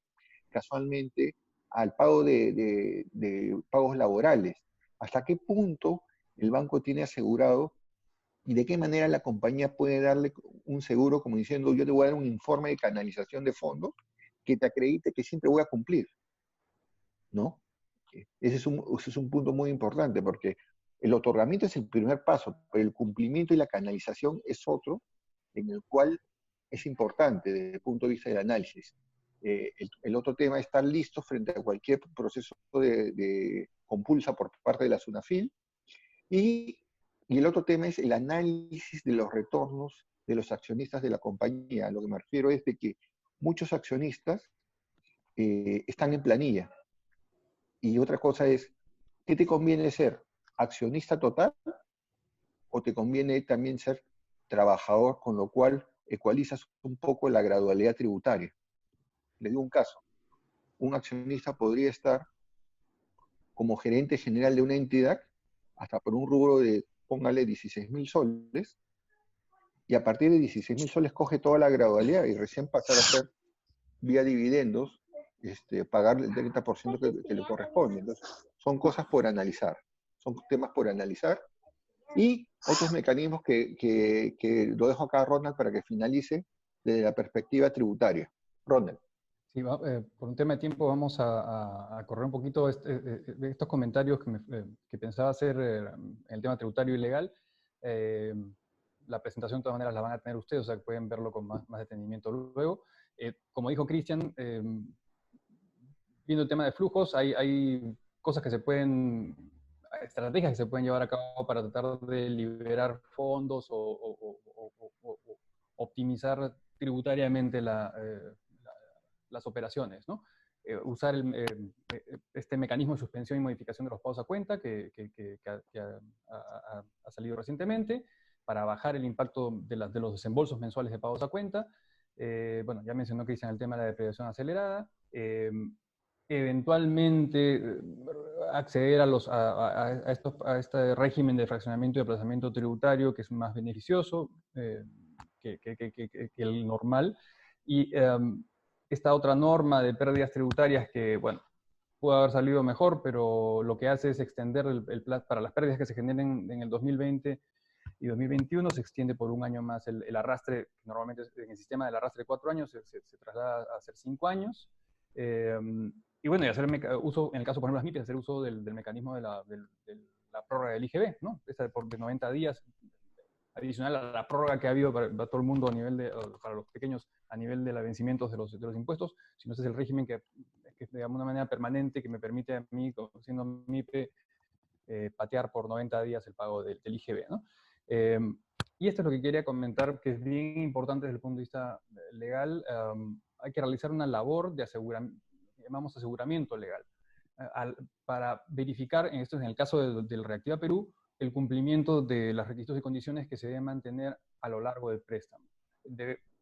casualmente al pago de pagos laborales. ¿Hasta qué punto el banco tiene asegurado y de qué manera la compañía puede darle un seguro como diciendo yo te voy a dar un informe de canalización de fondos que te acredite que siempre voy a cumplir? ¿No? Ese es un punto muy importante porque el otorgamiento es el primer paso, pero el cumplimiento y la canalización es otro, en el cual es importante desde el punto de vista del análisis. El otro tema es estar listo frente a cualquier proceso de compulsa por parte de la SUNAFIL. Y el otro tema es el análisis de los retornos de los accionistas de la compañía. Lo que me refiero es de que muchos accionistas están en planilla. Y otra cosa es, ¿qué te conviene ser? ¿Accionista total? ¿O te conviene también ser trabajador, con lo cual ecualizas un poco la gradualidad tributaria? Le digo un caso. Un accionista podría estar como gerente general de una entidad hasta por un rubro de, póngale, 16.000 soles, y a partir de 16.000 soles coge toda la gradualidad y recién pasar a ser vía dividendos, pagar el 30% que le corresponde. Entonces, son cosas por analizar, son temas por analizar, y otros mecanismos que lo dejo acá a Ronald para que finalice desde la perspectiva tributaria. Ronald. Sí, por un tema de tiempo vamos a correr un poquito de estos comentarios que pensaba hacer en el tema tributario y legal. La presentación de todas maneras la van a tener ustedes, o sea que pueden verlo con más detenimiento luego. Como dijo Cristian, viendo el tema de flujos, hay cosas que se pueden, estrategias que se pueden llevar a cabo para tratar de liberar fondos o optimizar tributariamente las operaciones, ¿no? Usar este mecanismo de suspensión y modificación de los pagos a cuenta que ha salido recientemente para bajar el impacto de los desembolsos mensuales de pagos a cuenta. Bueno, ya mencionó Cristian el tema de la depreciación acelerada. Eventualmente acceder a este régimen de fraccionamiento y aplazamiento tributario que es más beneficioso que el normal. Y esta otra norma de pérdidas tributarias que, bueno, pudo haber salido mejor, pero lo que hace es extender el plazo para las pérdidas que se generen en el 2020 y 2021, se extiende por un año más el arrastre, normalmente en el sistema del arrastre de 4 años se traslada a ser 5 años. Y bueno, y hacer uso, en el caso, por ejemplo, las MIPES, hacer uso del mecanismo de la prórroga del IGB, ¿no? Esa de 90 días, adicional a la prórroga que ha habido para todo el mundo a nivel para los pequeños, a nivel de los vencimientos de los impuestos, sino ese es el régimen que de alguna manera permanente que me permite a mí, siendo MIPE, patear por 90 días el pago del IGB, ¿no? Y esto es lo que quería comentar, que es bien importante desde el punto de vista legal. Hay que realizar una labor de llamamos aseguramiento legal, para verificar, esto es en el caso del Reactiva Perú, el cumplimiento de los requisitos y condiciones que se deben mantener a lo largo del préstamo.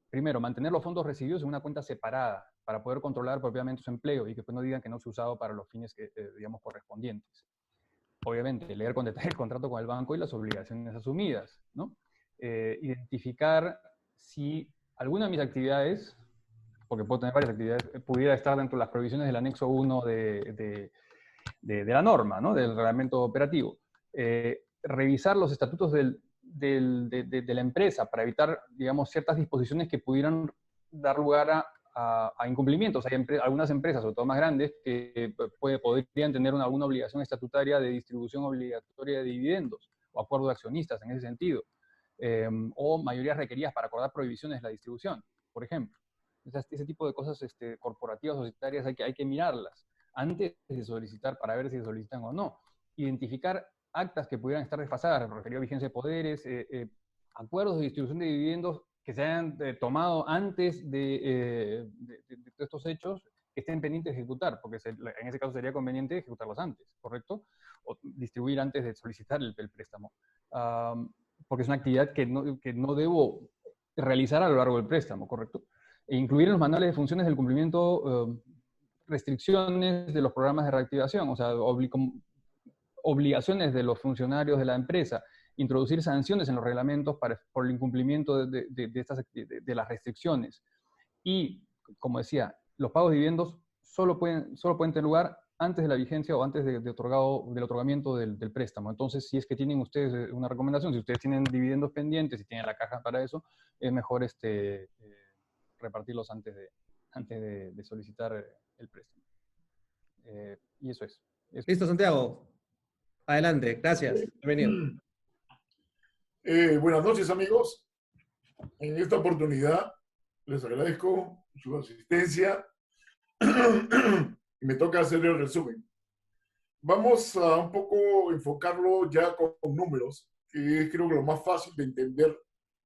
Primero, mantener los fondos recibidos en una cuenta separada para poder controlar propiamente su empleo y que pues no digan que no se ha usado para los fines digamos, correspondientes. Obviamente, leer con detalle el contrato con el banco y las obligaciones asumidas, ¿no? Identificar si alguna de mis actividades, porque puedo tener varias actividades, pudiera estar dentro de las provisiones del anexo 1 de la norma, ¿no? Del reglamento operativo. Revisar los estatutos de la empresa para evitar, digamos, ciertas disposiciones que pudieran dar lugar a incumplimientos. Hay algunas empresas, sobre todo más grandes, que podrían tener alguna obligación estatutaria de distribución obligatoria de dividendos o acuerdo de accionistas en ese sentido, o mayorías requeridas para acordar prohibiciones de la distribución, por ejemplo. Ese tipo de cosas corporativas o societarias hay que mirarlas antes de solicitar para ver si se solicitan o no. Identificar actas que pudieran estar desfasadas, referido a vigencia de poderes, acuerdos de distribución de dividendos que se hayan tomado antes de estos hechos que estén pendientes de ejecutar, porque en ese caso sería conveniente ejecutarlos antes, ¿correcto? O distribuir antes de solicitar el préstamo. Porque es una actividad que no debo realizar a lo largo del préstamo, ¿correcto? E incluir en los manuales de funciones del cumplimiento restricciones de los programas de reactivación, o sea, obligaciones de los funcionarios de la empresa, introducir sanciones en los reglamentos por el incumplimiento de las restricciones. Y, como decía, los pagos de dividendos solo pueden tener lugar antes de la vigencia o antes del otorgamiento del préstamo. Entonces, si es que tienen ustedes una recomendación, si ustedes tienen dividendos pendientes, si tienen la caja para eso, es mejor repartirlos antes de solicitar el préstamo. Y eso es. Listo, Santiago. Adelante, gracias. Bienvenido. Buenas noches, amigos. En esta oportunidad Les agradezco su asistencia. Me toca hacer el resumen. Vamos a un poco enfocarlo ya con números, que es creo que lo más fácil de entender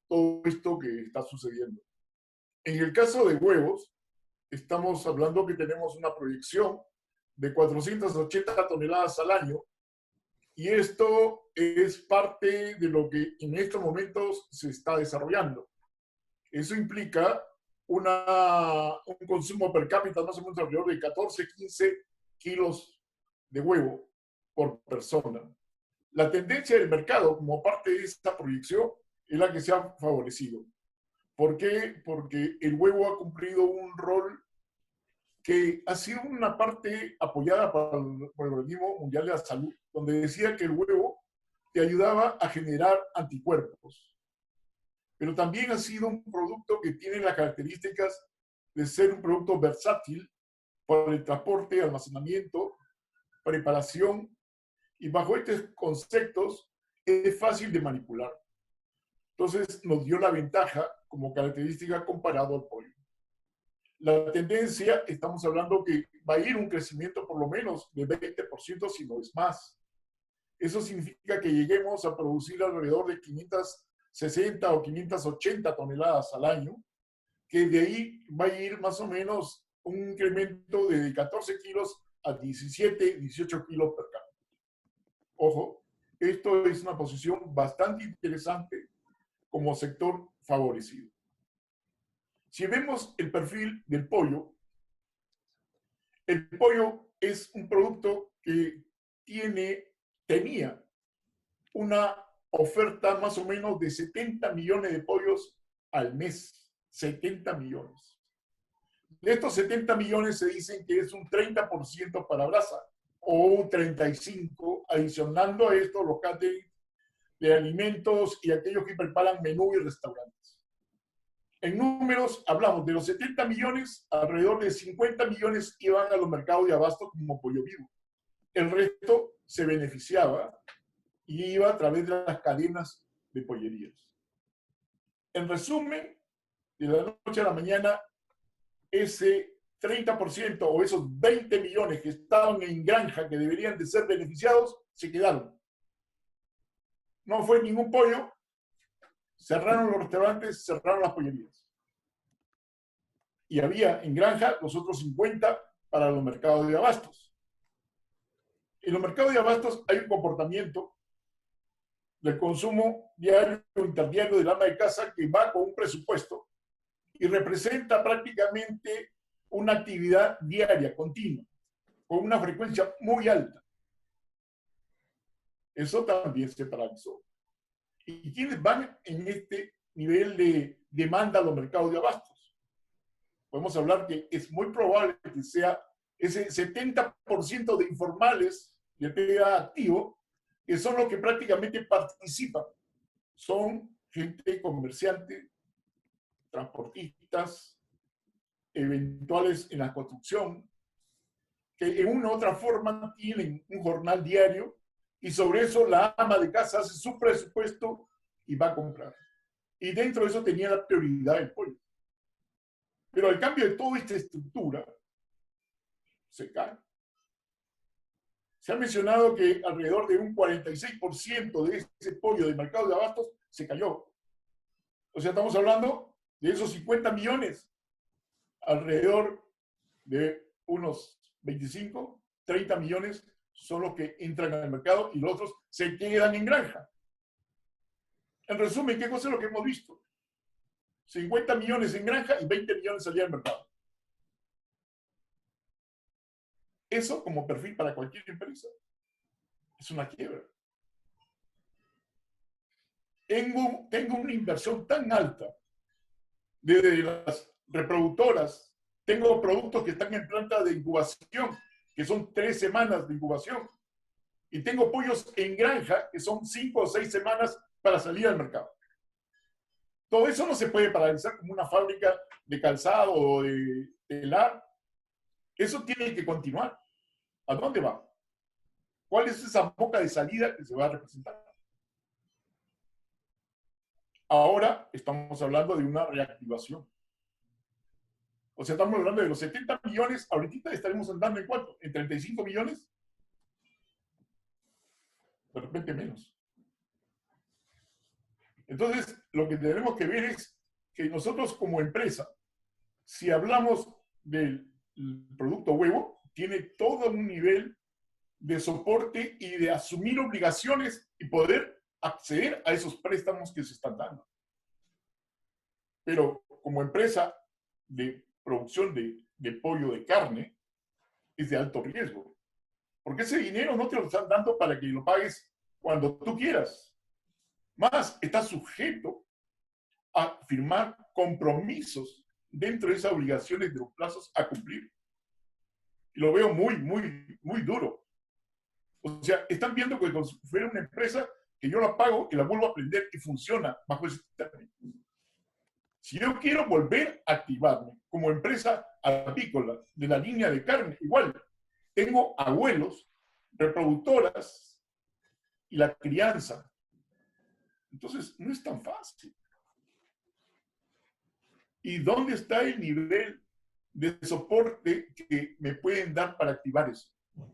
todo esto que está sucediendo. En el caso de huevos, estamos hablando que tenemos una proyección de 480 toneladas al año, y esto es parte de lo que en estos momentos se está desarrollando. Eso implica un consumo per cápita más o menos alrededor de 14-15 kilos de huevo por persona. La tendencia del mercado como parte de esta proyección es la que se ha favorecido. ¿Por qué? Porque el huevo ha cumplido un rol que ha sido una parte apoyada por el Organismo Mundial de la Salud, donde decía que el huevo te ayudaba a generar anticuerpos. Pero también ha sido un producto que tiene las características de ser un producto versátil para el transporte, almacenamiento, preparación, y bajo estos conceptos es fácil de manipular. Entonces nos dio la ventaja como característica comparado al pollo. La tendencia, estamos hablando que va a ir un crecimiento por lo menos de 20%, si no es más. Eso significa que lleguemos a producir alrededor de 560 o 580 toneladas al año, que de ahí va a ir más o menos un incremento de 14 kilos a 17, 18 kilos per cápita. Ojo, esto es una posición bastante interesante como sector favorecido. Si vemos el perfil del pollo, el pollo es un producto que tenía una oferta más o menos de 70 millones de pollos al mes. 70 millones. De estos 70 millones se dicen que es un 30% para brasa o un 35%, adicionando a esto los catering de alimentos y aquellos que preparan menú y restaurantes. En números, hablamos de los 70 millones, alrededor de 50 millones iban a los mercados de abasto como pollo vivo. El resto se beneficiaba y iba a través de las cadenas de pollerías. En resumen, de la noche a la mañana, ese 30% o esos 20 millones que estaban en granja que deberían de ser beneficiados, se quedaron. No fue ningún pollo, cerraron los restaurantes, cerraron las pollerías. Y había en granja los otros 50 para los mercados de abastos. En los mercados de abastos hay un comportamiento del consumo diario o interdiario del ama de casa que va con un presupuesto y representa prácticamente una actividad diaria, continua, con una frecuencia muy alta. Eso también se paralizó. ¿Y quiénes van en este nivel de demanda a los mercados de abastos? Podemos hablar que es muy probable que sea ese 70% de informales de PDA activo, que son los que prácticamente participan. Son gente comerciante, transportistas, eventuales en la construcción, que en una u otra forma tienen un jornal diario y sobre eso la ama de casa hace su presupuesto y va a comprar. Y dentro de eso tenía la prioridad del pollo. Pero al cambio de toda esta estructura, se cae. Se ha mencionado que alrededor de un 46% de ese pollo del mercado de abastos se cayó. O sea, estamos hablando de esos 50 millones, alrededor de unos 25, 30 millones son los que entran al mercado y los otros se quedan en granja. En resumen, ¿qué cosa es lo que hemos visto? 50 millones en granja y 20 millones salían al mercado. Eso como perfil para cualquier empresa es una quiebra. Tengo una inversión tan alta desde las reproductoras. Tengo productos que están en planta de incubación, que son 3 semanas de incubación. Y tengo pollos en granja, que son 5 o 6 semanas para salir al mercado. Todo eso no se puede paralizar como una fábrica de calzado o de telar. Eso tiene que continuar. ¿A dónde va? ¿Cuál es esa boca de salida que se va a representar? Ahora estamos hablando de una reactivación. O sea, estamos hablando de los 70 millones, ahorita estaremos andando en ¿cuánto? ¿En 35 millones? De repente menos. Entonces, lo que tenemos que ver es que nosotros como empresa, si hablamos del producto huevo, tiene todo un nivel de soporte y de asumir obligaciones y poder acceder a esos préstamos que se están dando. Pero como empresa de producción de pollo de carne, es de alto riesgo. Porque ese dinero no te lo están dando para que lo pagues cuando tú quieras. Más, estás sujeto a firmar compromisos dentro de esas obligaciones de los plazos a cumplir. Y lo veo muy, muy, muy duro. O sea, están viendo que como si fuera una empresa que yo la pago y la vuelvo a aprender y funciona bajo ese término. Si yo quiero volver a activarme como empresa apícola de la línea de carne, igual, tengo abuelos, reproductoras y la crianza. Entonces, no es tan fácil. ¿Y dónde está el nivel de soporte que me pueden dar para activar eso?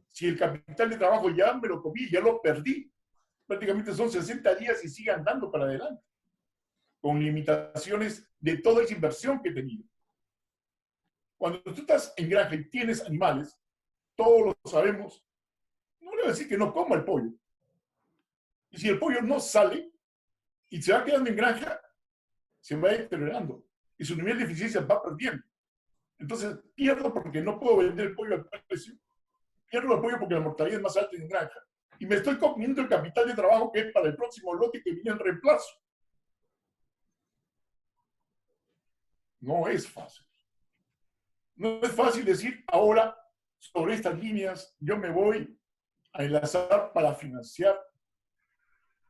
Si el capital de trabajo ya me lo comí, ya lo perdí, prácticamente son 60 días y sigue andando para adelante, con limitaciones de toda esa inversión que he tenido. Cuando tú estás en granja y tienes animales, todos lo sabemos, no le voy a decir que no coma el pollo. Y si el pollo no sale y se va quedando en granja, se va deteriorando y su nivel de eficiencia va perdiendo. Entonces pierdo porque no puedo vender el pollo al precio, pierdo el pollo porque la mortalidad es más alta en granja y me estoy comiendo el capital de trabajo que es para el próximo lote que viene en reemplazo. No es fácil. No es fácil decir ahora sobre estas líneas yo me voy a enlazar para financiar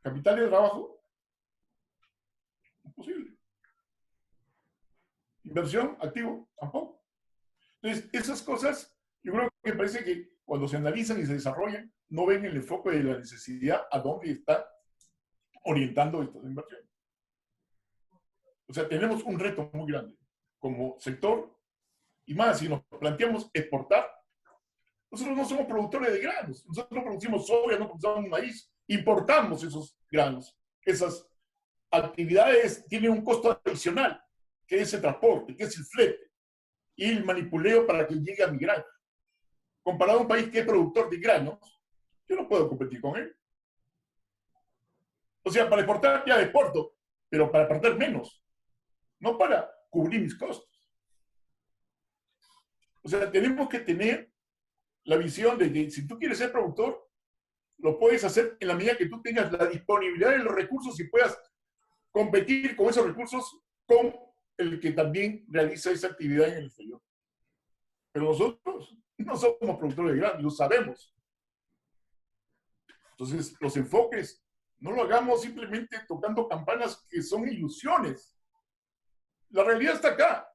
capital de trabajo. Imposible. Inversión, activo, tampoco. Entonces, esas cosas, yo creo que parece que cuando se analizan y se desarrollan, no ven el enfoque de la necesidad a dónde está orientando estas inversiones. O sea, tenemos un reto muy grande como sector, y más, si nos planteamos exportar, nosotros no somos productores de granos, nosotros no producimos soya, no producimos maíz, importamos esos granos. Esas actividades tienen un costo adicional, que es el transporte, que es el flete, y el manipuleo para que llegue a mi granja. Comparado a un país que es productor de granos, yo no puedo competir con él. O sea, para exportar ya exporto, pero para perder menos, no para cubrir mis costos. O sea, tenemos que tener la visión de que si tú quieres ser productor, lo puedes hacer en la medida que tú tengas la disponibilidad de los recursos y puedas competir con esos recursos con el que también realiza esa actividad en el exterior. Pero nosotros no somos productores de granos, lo sabemos. Entonces, los enfoques no lo hagamos simplemente tocando campanas que son ilusiones. La realidad está acá.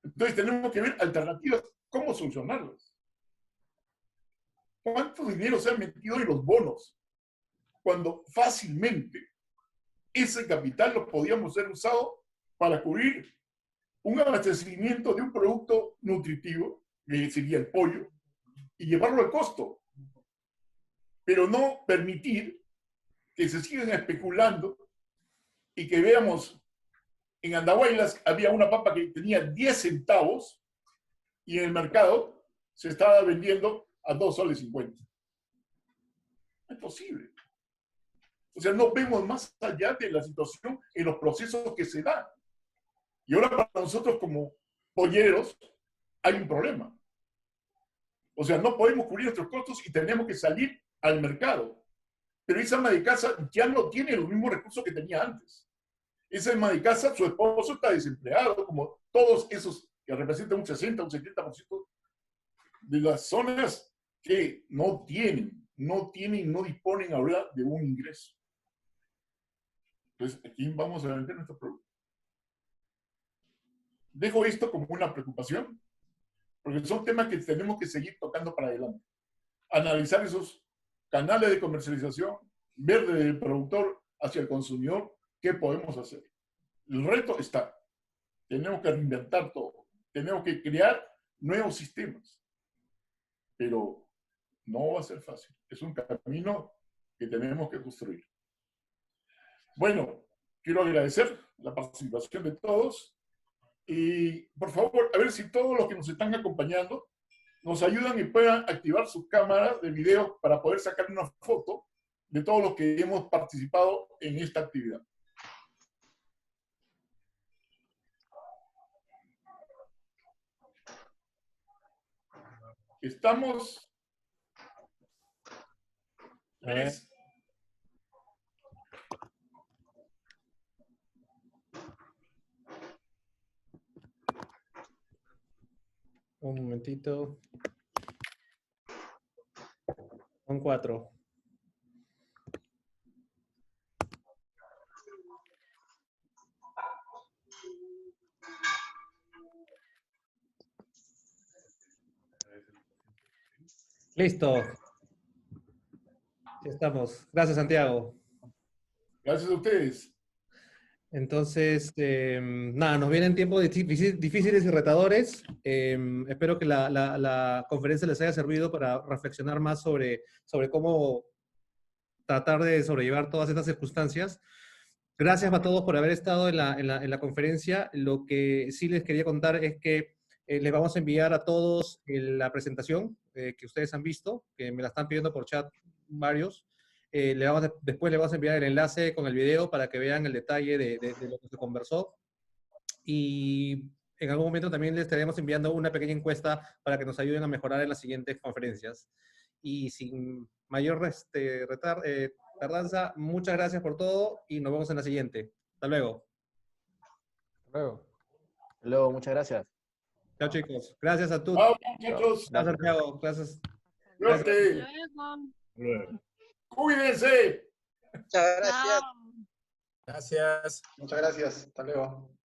Entonces, tenemos que ver alternativas, cómo solucionarlas. ¿Cuánto dinero se ha metido en los bonos? Cuando fácilmente ese capital lo podíamos ser usado para cubrir un abastecimiento de un producto nutritivo, que sería el pollo, y llevarlo al costo. Pero no permitir que se sigan especulando y que veamos, en Andahuaylas había una papa que tenía 10 centavos y en el mercado se estaba vendiendo a 2,50 soles. No es posible. O sea, no vemos más allá de la situación en los procesos que se dan. Y ahora para nosotros como polleros hay un problema. O sea, no podemos cubrir nuestros costos y tenemos que salir al mercado. Pero esa ama de casa ya no tiene los mismos recursos que tenía antes. Esa ama de casa, su esposo está desempleado, como todos esos que representan un 60, un 70% de las zonas que no disponen ahora de un ingreso. Entonces, ¿a quién vamos a vender nuestro producto? Dejo esto como una preocupación, porque son temas que tenemos que seguir tocando para adelante. Analizar esos canales de comercialización, ver desde el productor hacia el consumidor qué podemos hacer. El reto está. Tenemos que reinventar todo. tenemos que crear nuevos sistemas. Pero no va a ser fácil. Es un camino que tenemos que construir. Bueno, quiero agradecer la participación de todos y, por favor, a ver si todos los que nos están acompañando nos ayudan y puedan activar sus cámaras de video para poder sacar una foto de todos los que hemos participado en esta actividad. Estamos... A ver. Un momentito. Son 4. Listo. Ya estamos. Gracias, Santiago. Gracias a ustedes. Entonces, nada, nos vienen tiempos difíciles y retadores. Espero que la conferencia les haya servido para reflexionar más sobre cómo tratar de sobrellevar todas estas circunstancias. Gracias a todos por haber estado en la conferencia. Lo que sí les quería contar es que les vamos a enviar a todos la presentación que ustedes han visto, que me la están pidiendo por chat varios. Después le vamos a enviar el enlace con el video para que vean el detalle de lo que se conversó. Y en algún momento también les estaremos enviando una pequeña encuesta para que nos ayuden a mejorar en las siguientes conferencias. Y sin mayor tardanza, muchas gracias por todo y nos vemos en la siguiente. Hasta luego. Hasta luego. Hasta luego, muchas gracias. Chao, chicos. Gracias a todos. Chao, muchachos. Gracias, Santiago. Gracias. Suerte. Cuídense. Muchas gracias. Gracias. Muchas gracias. Hasta luego.